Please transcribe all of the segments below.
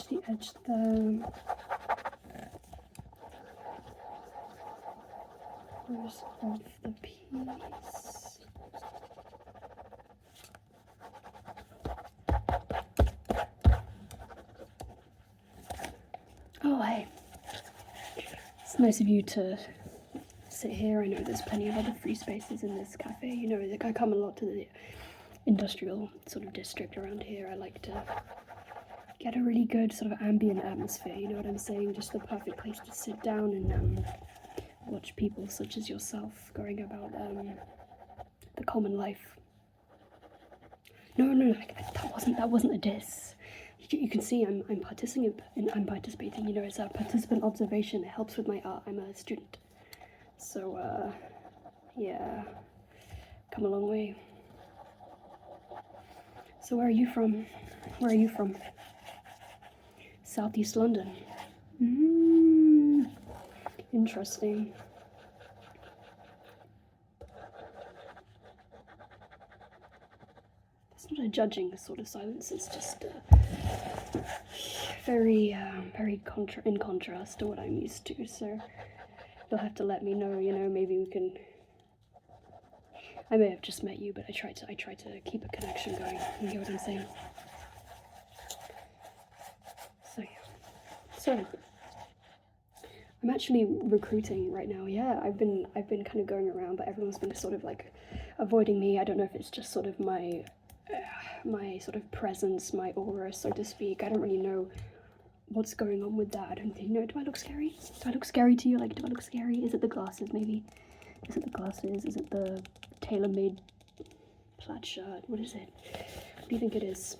the edge there. Where's of the piece? Oh, hey. It's nice of you to sit here. I know there's plenty of other free spaces in this cafe. You know, I come a lot to the industrial sort of district around here. I like to get a really good sort of ambient atmosphere, you know what I'm saying? Just the perfect place to sit down and watch people such as yourself going about the common life. No, that wasn't a diss. You can see I'm participating. You know, it's a participant observation. It helps with my art. I'm a student, so yeah, come a long way. So where are you from? Where are you from? Southeast London. Interesting. It's not a judging sort of silence. It's just very in contrast to what I'm used to. So you'll have to let me know. You know, maybe we can. I may have just met you, but I try to keep a connection going. You get what I'm saying? So yeah. So I'm actually recruiting right now. Yeah, I've been kind of going around, but everyone's been sort of like avoiding me. I don't know if it's just sort of my sort of presence, my aura, so to speak. I don't really know what's going on with that. I don't think. No, do I look scary? Do I look scary to you? Like, do I look scary? Is it the glasses, maybe? Is it the glasses? Is it the tailor-made plaid shirt? What is it? What do you think it is?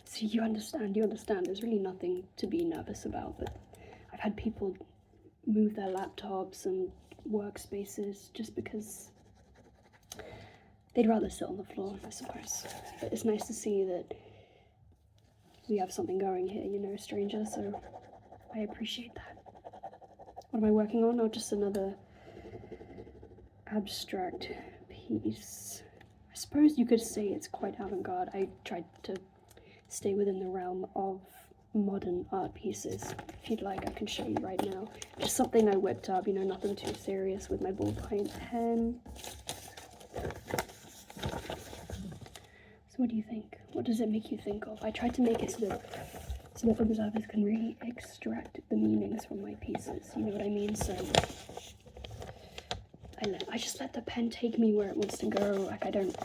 See, you understand. There's really nothing to be nervous about, but I've had people move their laptops and workspaces just because they'd rather sit on the floor, I suppose. But it's nice to see that we have something going here, you know, stranger, so I appreciate that. What am I working on? Oh, just another abstract piece. I suppose you could say it's quite avant-garde. I tried to stay within the realm of modern art pieces. If you'd like, I can show you right now. Just something I whipped up, you know, nothing too serious, with my ballpoint pen. So what do you think? What does it make you think of? I tried to make it so that observers can really extract the meanings from my pieces, you know what I mean? So I just let the pen take me where it wants to go. Like I don't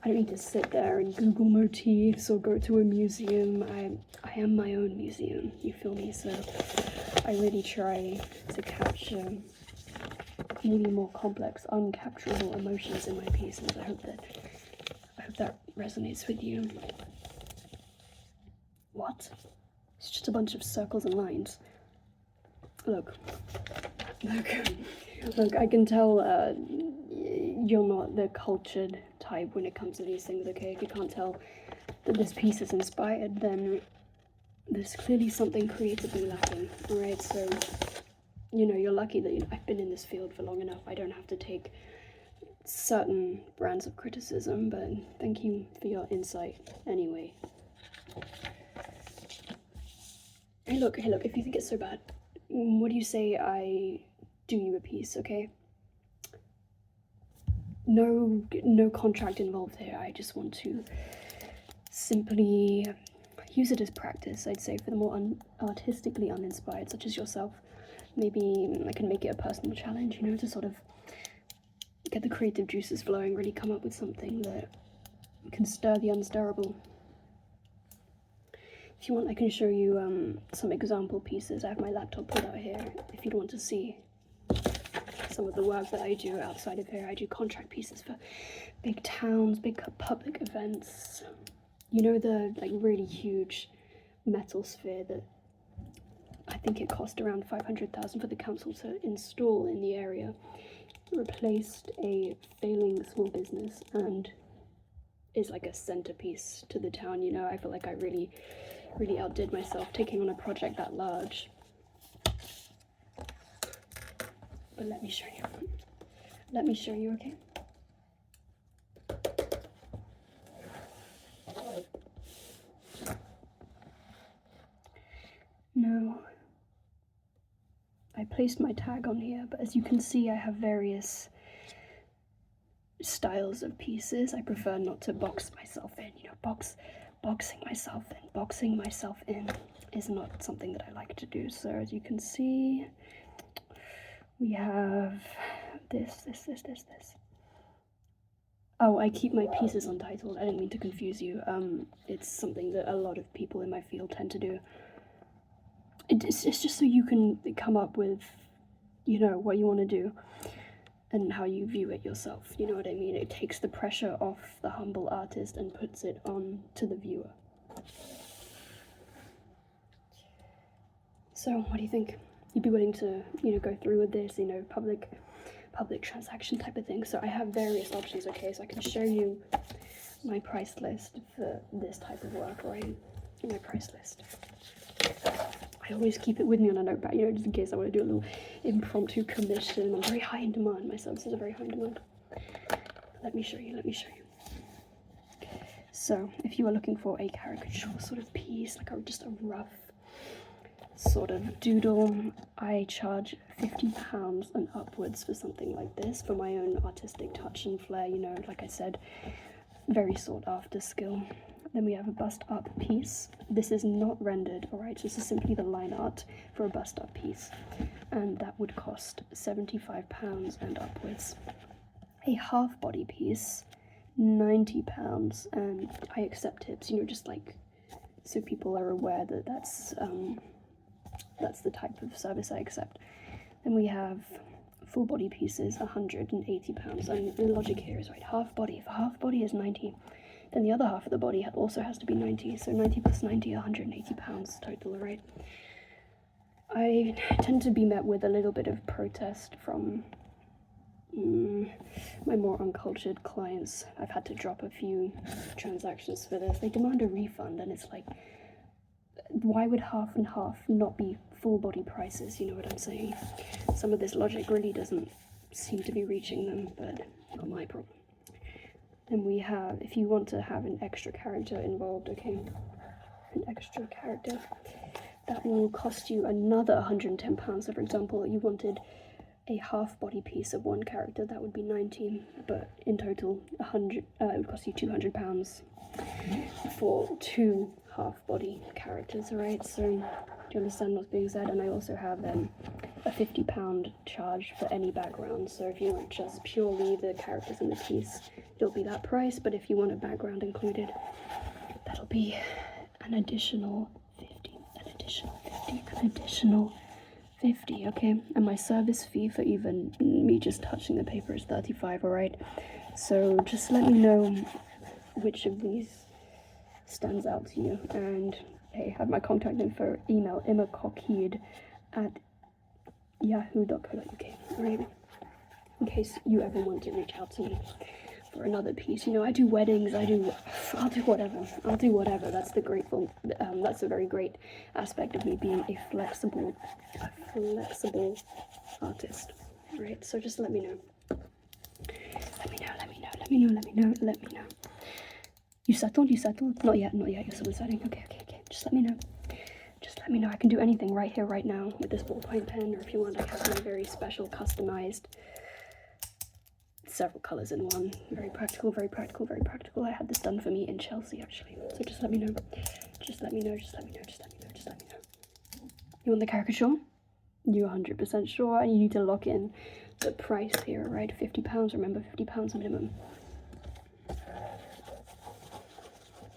need to sit there and Google motifs or go to a museum. I am my own museum, you feel me? So I really try to capture maybe more complex, uncapturable emotions in my pieces. I hope that resonates with you. What? It's just a bunch of circles and lines. Look, I can tell you're not the cultured type when it comes to these things, okay? If you can't tell that this piece is inspired, then there's clearly something creatively lacking, alright? So, you know, you're lucky that I've been in this field for long enough. I don't have to take certain brands of criticism, but thank you for your insight anyway. Hey look, if you think it's so bad, what do you say I do you a piece, okay? No contract involved here. I just want to simply use it as practice, I'd say, for the more artistically uninspired, such as yourself. Maybe I can make it a personal challenge, you know, to sort of get the creative juices flowing, really come up with something that can stir the unstirrable. If you want, I can show you some example pieces. I have my laptop pulled out here, if you'd want to see some of the work that I do outside of here. I do contract pieces for big towns, big public events. You know, the like really huge metal sphere that I think it cost around 500,000 for the council to install in the area. It replaced a failing small business and is like a centerpiece to the town, you know. I feel like I really outdid myself taking on a project that large. But let me show you, okay? placed my tag on here, but as you can see I have various styles of pieces. I prefer not to box myself in, you know, boxing myself in is not something that I like to do. So as you can see, we have this. Oh, I keep my pieces untitled. I didn't mean to confuse you. It's something that a lot of people in my field tend to do. It's just so you can come up with, you know, what you want to do and how you view it yourself. You know what I mean? It takes the pressure off the humble artist and puts it on to the viewer. So, what do you think? You'd be willing to, you know, go through with this, you know, public transaction type of thing? So I have various options, okay? So I can show you my price list for this type of work, right? My price list. I always keep it with me on a notepad, you know, just in case I want to do a little impromptu commission. I'm very high in demand. My services are very high in demand. Let me show you. So if you are looking for a caricature sort of piece, like just a rough sort of doodle, I charge £50 and upwards for something like this, for my own artistic touch and flair, you know, like I said, very sought after skill. Then we have a bust up piece. This is not rendered, alright, this is simply the line art for a bust up piece, and that would cost £75 and upwards. A half body piece, £90, and I accept tips, you know, just like so people are aware that that's the type of service I accept. Then we have full body pieces, £180, and the logic here is right, half body. If a half body is 90, then the other half of the body also has to be 90, so 90 plus 90, £180 total, right? I tend to be met with a little bit of protest from my more uncultured clients. I've had to drop a few transactions for this. They demand a refund, and it's like, why would half and half not be full body prices? You know what I'm saying? Some of this logic really doesn't seem to be reaching them, but not my problem. Then we have, if you want to have an extra character involved, okay, an extra character, that will cost you another £110. So for example, you wanted a half body piece of one character, that would be 90, but in total it would cost you £200 for two half body characters, alright? So do you understand what's being said? And I also have a £50 charge for any background. So if you want just purely the characters in the piece, it'll be that price, but if you want a background included, that'll be an additional 50, okay? And my service fee for even me just touching the paper is 35, alright? So just let me know which of these stands out to you, and hey, have my contact info, email immacockheed@yahoo.co.uk, alright? In case you ever want to reach out to me for another piece. You know, I do weddings, I'll do whatever. That's the that's a very great aspect of me being a flexible artist, right? So just let me know. Let me know. You settled? Not yet, you're still deciding. Okay. Just let me know. I can do anything right here, right now with this ballpoint pen, or if you want, I have my very special, customized, several colors in one. Very practical. I had this done for me in Chelsea, actually. So just let me know. You want the caricature? You're 100% sure, and you need to lock in the price here, right? £50, remember, £50 minimum.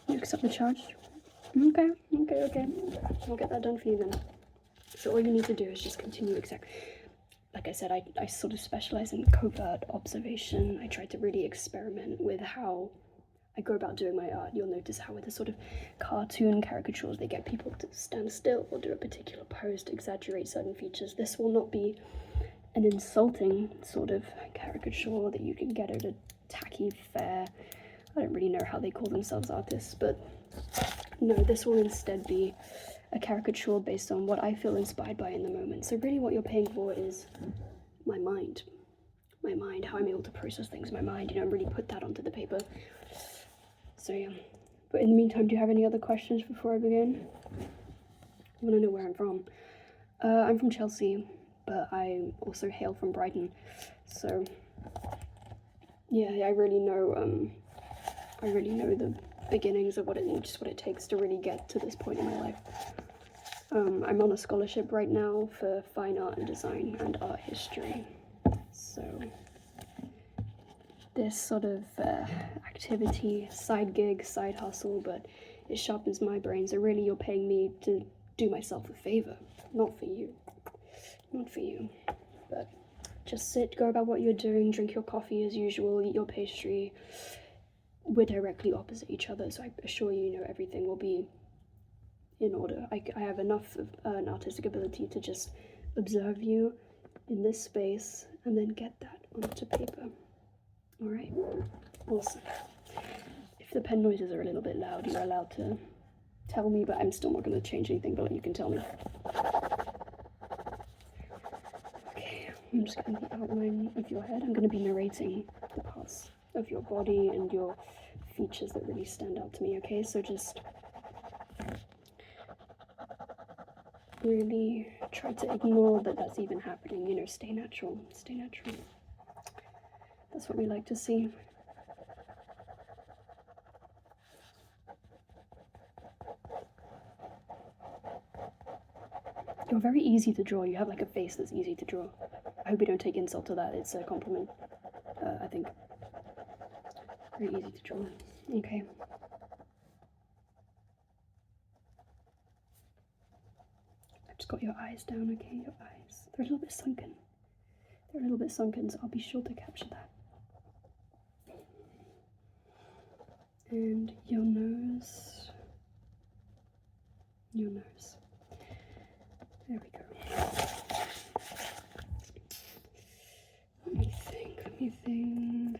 You accept the charge? Okay. I'll get that done for you then. So all you need to do is just continue like I said, I sort of specialize in covert observation. I try to really experiment with how I go about doing my art. You'll notice how with the sort of cartoon caricatures, they get people to stand still or do a particular pose to exaggerate certain features. This will not be an insulting sort of caricature that you can get at a tacky fair. I don't really know how they call themselves artists, but no, this will instead be a caricature based on what I feel inspired by in the moment. So really what you're paying for is my mind, how I'm able to process things, my mind, you know, and really put that onto the paper. So yeah, but in the meantime, do you have any other questions before I begin? I want to know where I'm from. I'm from Chelsea. but I also hail from Brighton, so yeah, I really know the beginnings of what it takes to really get to this point in my life. I'm on a scholarship right now for fine art and design and art history, so this sort of activity, side gig, side hustle, but it sharpens my brain, so really you're paying me to do myself a favor, not for you, but just sit, go about what you're doing, drink your coffee as usual, eat your pastry. We're directly opposite each other, so I assure you, everything will be in order. I have enough of an artistic ability to just observe you in this space and then get that onto paper. All right? Awesome. If the pen noises are a little bit loud, you're allowed to tell me, but I'm still not going to change anything, but you can tell me. Okay, I'm just getting the outline of your head. I'm going to be narrating the parts of your body and your features that really stand out to me, okay? So just really try to ignore that that's even happening, stay natural, stay natural. That's what we like to see. You're very easy to draw. You have like a face that's easy to draw. I hope you don't take insult to that. It's a compliment, I think. Very easy to draw. Okay. I've just got your eyes down, okay? Your eyes. They're a little bit sunken. So I'll be sure to capture that. And your nose. Your nose. There we go. Let me think.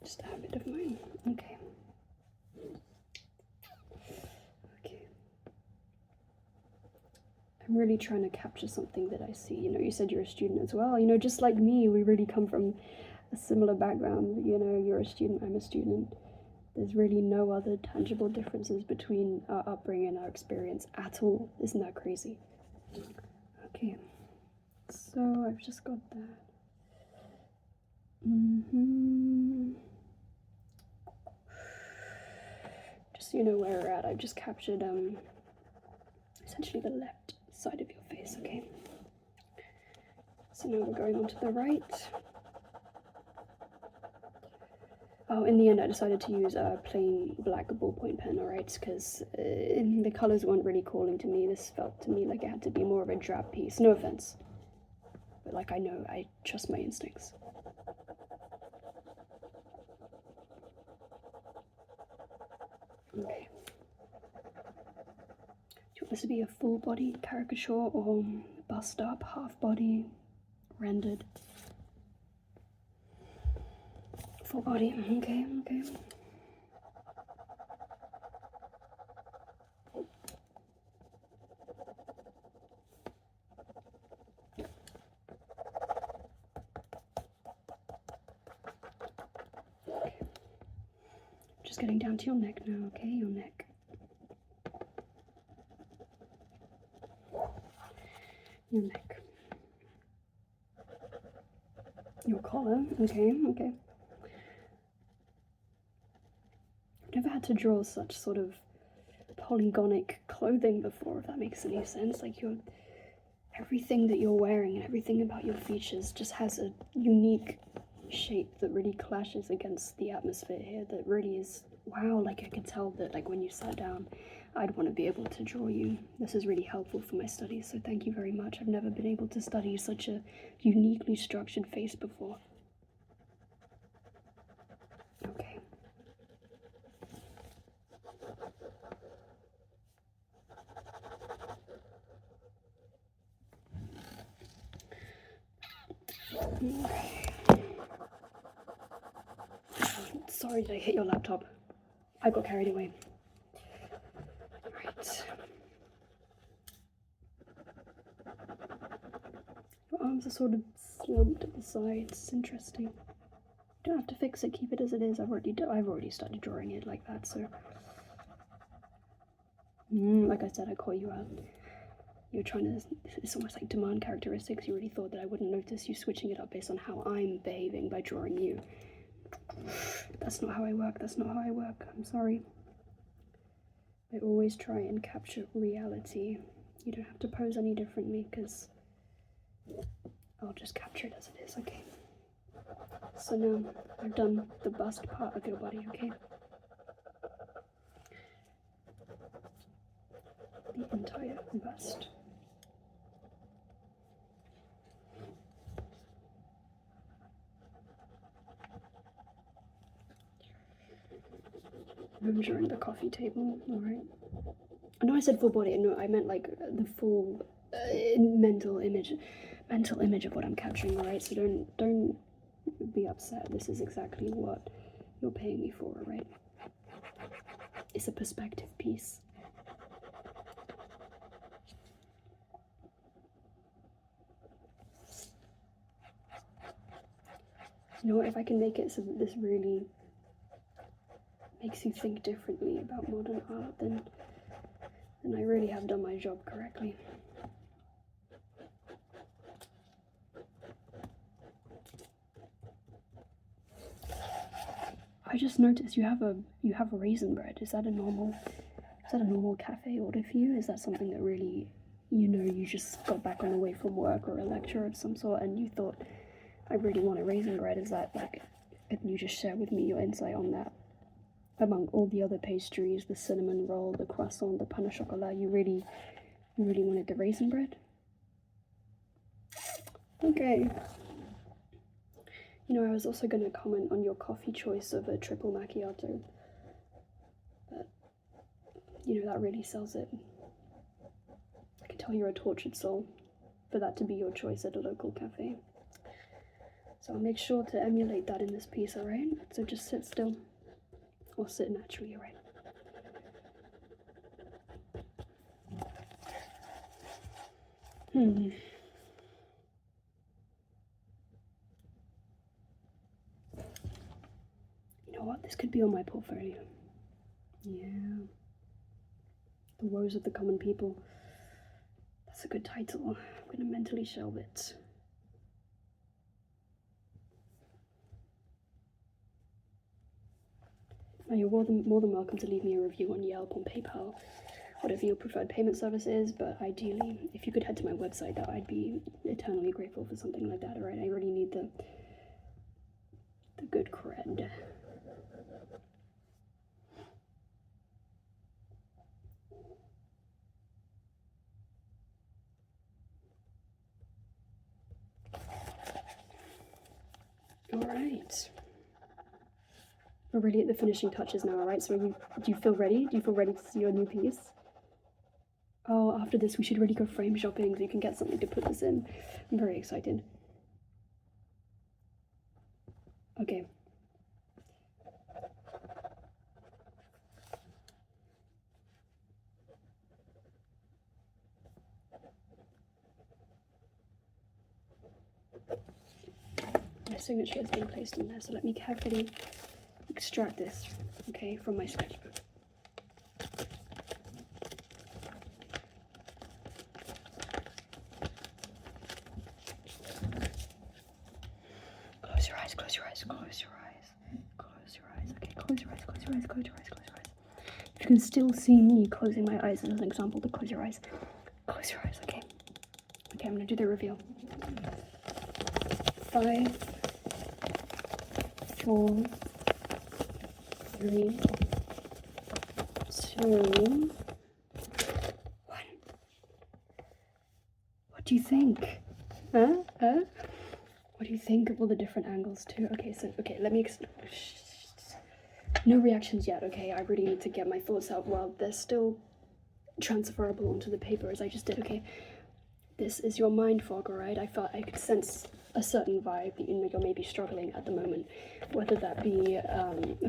Just a habit of mine. Okay. I'm really trying to capture something that I see. You said you're a student as well. Just like me, we really come from a similar background. You're a student, I'm a student. There's really no other tangible differences between our upbringing and our experience at all. Isn't that crazy? Okay, so I've just got that. Just so you know where we're at, I've just captured essentially the left side of your face, okay? So now we're going on to the right. Oh, in the end I decided to use a plain black ballpoint pen, alright? Because the colours weren't really calling to me. This felt to me like it had to be more of a drab piece. No offense. But like, I trust my instincts. Okay. Do you want this to be a full body caricature or bust up, half body, rendered? Full body, okay. Just getting down to your neck now, okay? Your neck. Your neck. Your collar, okay. I've never had to draw such sort of polygonic clothing before, if that makes any sense. Like everything that you're wearing and everything about your features just has a unique shape that really clashes against the atmosphere here, that really is, wow, like I could tell that like when you sat down, I'd want to be able to draw you. This is really helpful for my studies, so thank you very much. I've never been able to study such a uniquely structured face before. Okay. Okay. Sorry, did I hit your laptop? I got carried away. Right. Your arms are sort of slumped at the sides. It's interesting. You don't have to fix it. Keep it as it is. I've already started drawing it like that, so Like I said, I call you out. You're trying to, it's almost like demand characteristics. You really thought that I wouldn't notice you switching it up based on how I'm behaving by drawing you. That's not how I work, that's not how I work. I'm sorry. I always try and capture reality. You don't have to pose any differently, because I'll just capture it as it is, okay? So now I've done the bust part of your body, okay? The entire bust. Measuring the coffee table, alright? I know I said full body, no, I meant like the full mental image of what I'm capturing, alright? So don't be upset. This is exactly what you're paying me for, right? It's a perspective piece. You know what, if I can make it so that this really makes you think differently about modern art, then I really have done my job correctly. I just noticed you have a raisin bread. Is that a normal cafe order for you? Is that something that really, you just got back on the way from work or a lecture of some sort and you thought, I really want a raisin bread? Is that like, can you just share with me your insight on that? Among all the other pastries, the cinnamon roll, the croissant, the pain au chocolat, you really wanted the raisin bread? Okay. I was also going to comment on your coffee choice of a triple macchiato, but, that really sells it. I can tell you're a tortured soul for that to be your choice at a local cafe. So I'll make sure to emulate that in this piece, alright? So just sit still, or sit naturally, alright? You know what? This could be on my portfolio. Yeah. The Woes of the Common People. That's a good title. I'm gonna mentally shelve it. Now you're more than welcome to leave me a review on Yelp, on PayPal, whatever your preferred payment service is, but ideally, if you could head to my website, that I'd be eternally grateful for something like that, alright? I really need the good cred. Alright. We're really at the finishing touches now, alright? So do you feel ready? Do you feel ready to see your new piece? Oh, after this we should really go frame shopping so you can get something to put this in. I'm very excited. Okay. My signature has been placed in there, so let me carefully extract this, okay, from my sketchbook. Close your eyes, close your eyes, close your eyes. Close your eyes, okay, close your eyes, close your eyes, close your eyes, close your eyes. You can still see me closing my eyes as an example to close your eyes. Close your eyes, okay? Okay, I'm gonna do the reveal. 5, 4, 3, 2, 1. What do you think? Huh? What do you think of all the different angles too? Okay, let me no reactions yet, okay? I really need to get my thoughts out while they're still transferable onto the paper as I just did, okay? This is your mind fog, alright? I felt I could sense a certain vibe that you're maybe struggling at the moment, whether that be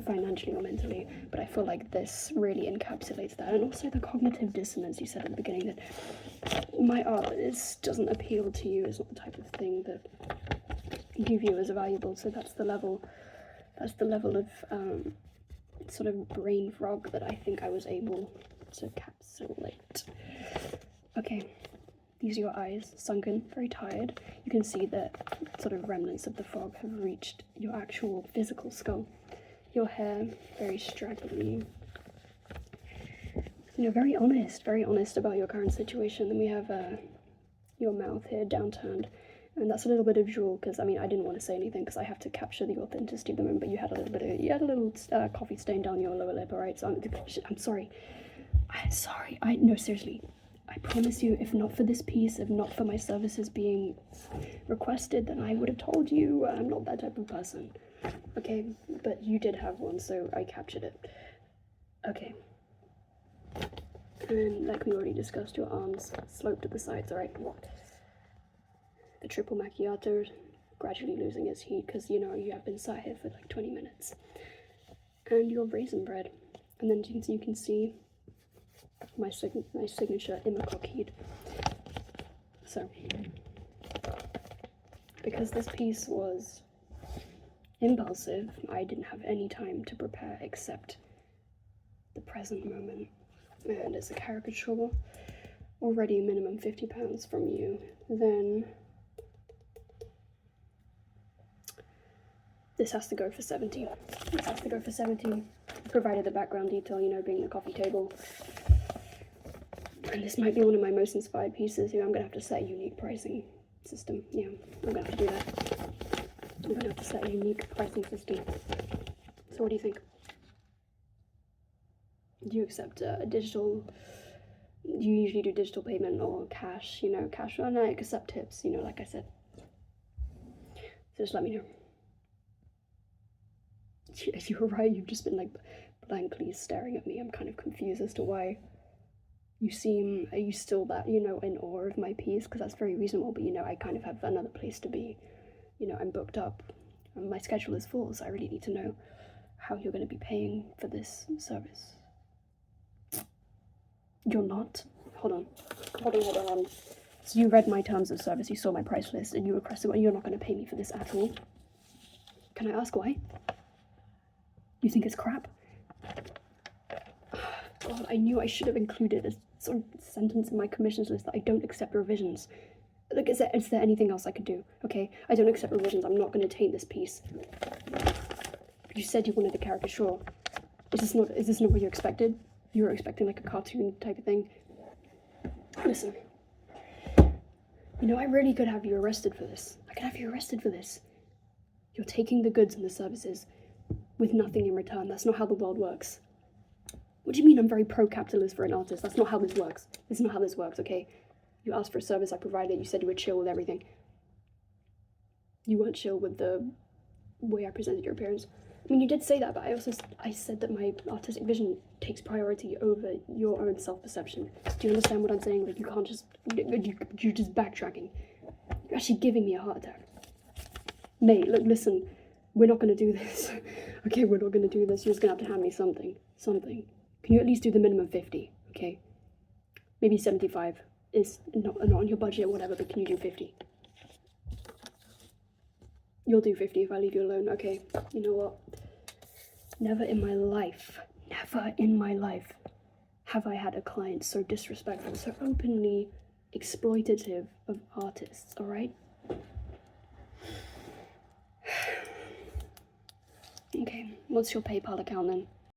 financially or mentally, but I feel like this really encapsulates that. And also the cognitive dissonance you said at the beginning, that my art doesn't appeal to you, it's not the type of thing that you view as valuable, so that's the level of sort of brain fog that I think I was able to encapsulate. Okay, these are your eyes, sunken, very tired. You can see that sort of remnants of the fog have reached your actual physical skull. Your hair, very straggly. You know, very honest about your current situation. Then we have your mouth here downturned, and that's a little bit of drool because I mean I didn't want to say anything because I have to capture the authenticity of the moment. But you had a little coffee stain down your lower lip. All right, so I'm sorry. No, seriously. I promise you, if not for this piece, if not for my services being requested, then I would have told you I'm not that type of person. Okay, but you did have one, so I captured it. Okay. And like we already discussed, your arms slope to the sides, alright? The triple macchiato gradually losing its heat because, you know, you have been sat here for like 20 minutes. And your raisin bread. And then you can see my signature Immercock heat. So, because this piece was impulsive, I didn't have any time to prepare except the present moment. And it's a caricature, already minimum £50 from you. Then this has to go for 70. This has to go for 70, provided the background detail, you know, being the coffee table. And this might be one of my most inspired pieces. You know, I'm gonna have to set a unique pricing system. Yeah, I'm gonna have to do that. I'm gonna have to set a unique pricing system. So what do you think? Do you accept digital? Do you usually do digital payment or cash? You know, cash, and I accept tips, you know, like I said. So just let me know. You were right, you've just been like blankly staring at me. I'm kind of confused as to why you seem, are you still that, you know, in awe of my piece? Because that's very reasonable, but you know, I kind of have another place to be. You know, I'm booked up and my schedule is full, so I really need to know how you're going to be paying for this service. You're not? Hold on. So you read my terms of service, you saw my price list, and you requested, well, you're not going to pay me for this at all. Can I ask why? You think it's crap? God, I knew I should have included a sort of sentence in my commissions list that I don't accept revisions. Like, is there anything else I could do? Okay, I don't accept revisions. I'm not going to taint this piece. You said you wanted a caricature. Is this not what you expected? You were expecting like a cartoon type of thing. Listen, you know, I really could have you arrested for this. I could have you arrested for this. You're taking the goods and the services with nothing in return. That's not how the world works. What do you mean I'm very pro-capitalist for an artist? That's not how this works. This is not how this works, okay? You asked for a service, I provided. You said you were chill with everything. You weren't chill with the way I presented your appearance. I mean, you did say that, but I said that my artistic vision takes priority over your own self-perception. Do you understand what I'm saying? Like, you can't just, you're just backtracking. You're actually giving me a heart attack. Mate, look, listen, we're not going to do this. Okay, we're not going to do this. You're just going to have to hand me something. Can you at least do the minimum 50, okay? Maybe 75 is not on your budget or whatever, but can you do 50? You'll do 50 if I leave you alone. Okay, you know what? Never in my life have I had a client so disrespectful, so openly exploitative of artists, alright? Okay, what's your PayPal account then?